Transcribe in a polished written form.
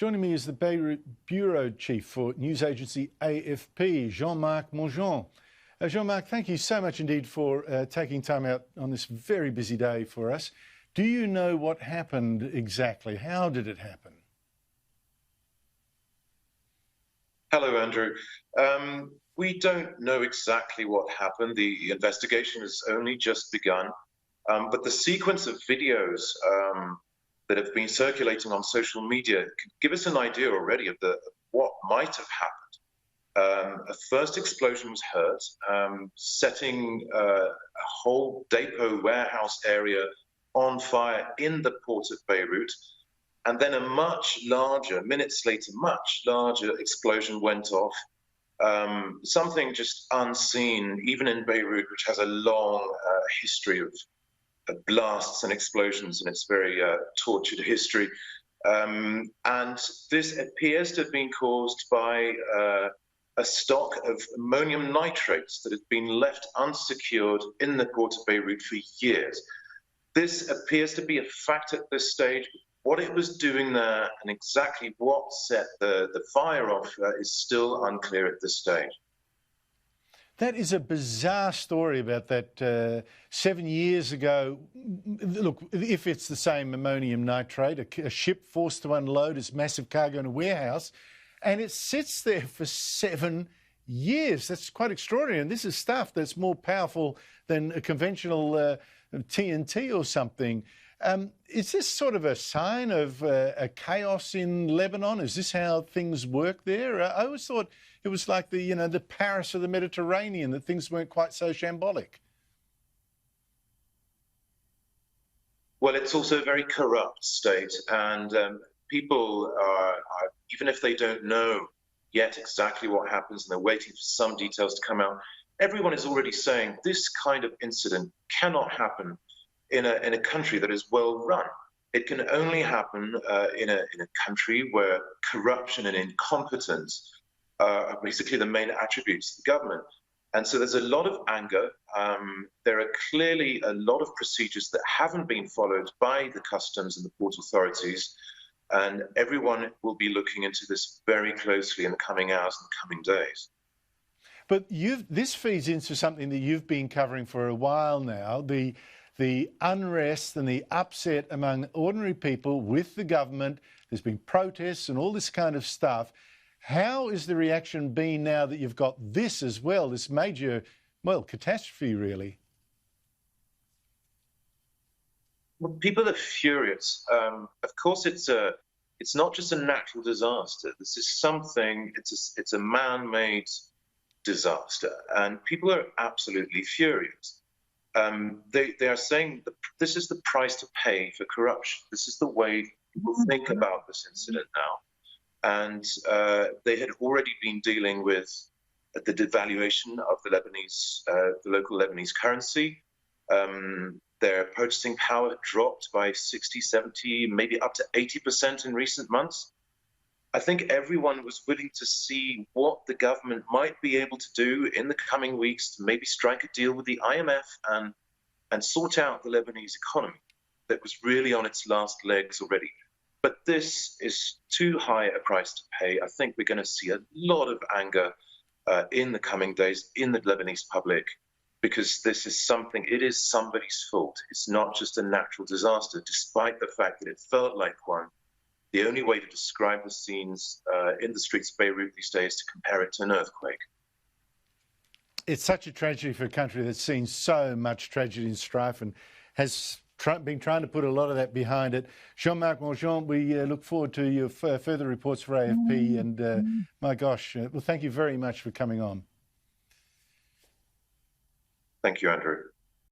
Joining me is the Beirut Bureau Chief for news agency AFP, Jean-Marc Mongeon. Jean-Marc, thank you so much indeed for taking time out on this very busy day for us. Do you know what happened exactly? How did it happen? Hello, Andrew. We don't know exactly what happened. The investigation has only just begun, but the sequence of videos that have been circulating on social media can give us an idea already of what might have happened. A first explosion was heard, setting a whole depot warehouse area on fire in the port of Beirut. And then a much larger, minutes later, much larger explosion went off. Something just unseen, even in Beirut, which has a long history of blasts and explosions in its very tortured history. And this appears to have been caused by a stock of ammonium nitrates that had been left unsecured in the port of Beirut for years. This appears to be a fact at this stage. What it was doing there and exactly what set the fire off is still unclear at this stage. That is a bizarre story about that 7 years ago. Look, if it's the same ammonium nitrate, a ship forced to unload its massive cargo in a warehouse, and it sits there for 7 years. That's quite extraordinary. And this is stuff that's more powerful than a conventional TNT or something. Is this sort of a sign of a chaos in Lebanon? Is this how things work there? I always thought it was like the Paris of the Mediterranean, that things weren't quite so shambolic. Well, it's also a very corrupt state, and people are, even if they don't know yet exactly what happens and they're waiting for some details to come out, everyone is already saying this kind of incident cannot happen in a country that is well run. It can only happen in a country where corruption and incompetence are basically the main attributes of the government. And so there's a lot of anger. There are clearly a lot of procedures that haven't been followed by the customs and the port authorities. And everyone will be looking into this very closely in the coming hours and coming days. But this feeds into something that you've been covering for a while now, the unrest and the upset among ordinary people with the government. There's been protests and all this kind of stuff. How is the reaction been now that you've got this as well, this major, well, catastrophe, really? Well, people are furious. Of course, it's not just a natural disaster. This is something, it's a man-made disaster, and people are absolutely furious. They are saying that this is the price to pay for corruption. This is the way people think about this incident now. And they had already been dealing with the devaluation of the local Lebanese currency. Their purchasing power dropped by 60, 70, maybe up to 80% in recent months. I think everyone was willing to see what the government might be able to do in the coming weeks to maybe strike a deal with the IMF and sort out the Lebanese economy that was really on its last legs already. But this is too high a price to pay. I think we're going to see a lot of anger in the coming days in the Lebanese public, because this is something, it is somebody's fault. It's not just a natural disaster, despite the fact that it felt like one. The only way to describe the scenes in the streets of Beirut these days is to compare it to an earthquake. It's such a tragedy for a country that's seen so much tragedy and strife and has been trying to put a lot of that behind it. Jean-Marc Mongeon, we look forward to your further reports for AFP. And my gosh, well, thank you very much for coming on. Thank you, Andrew.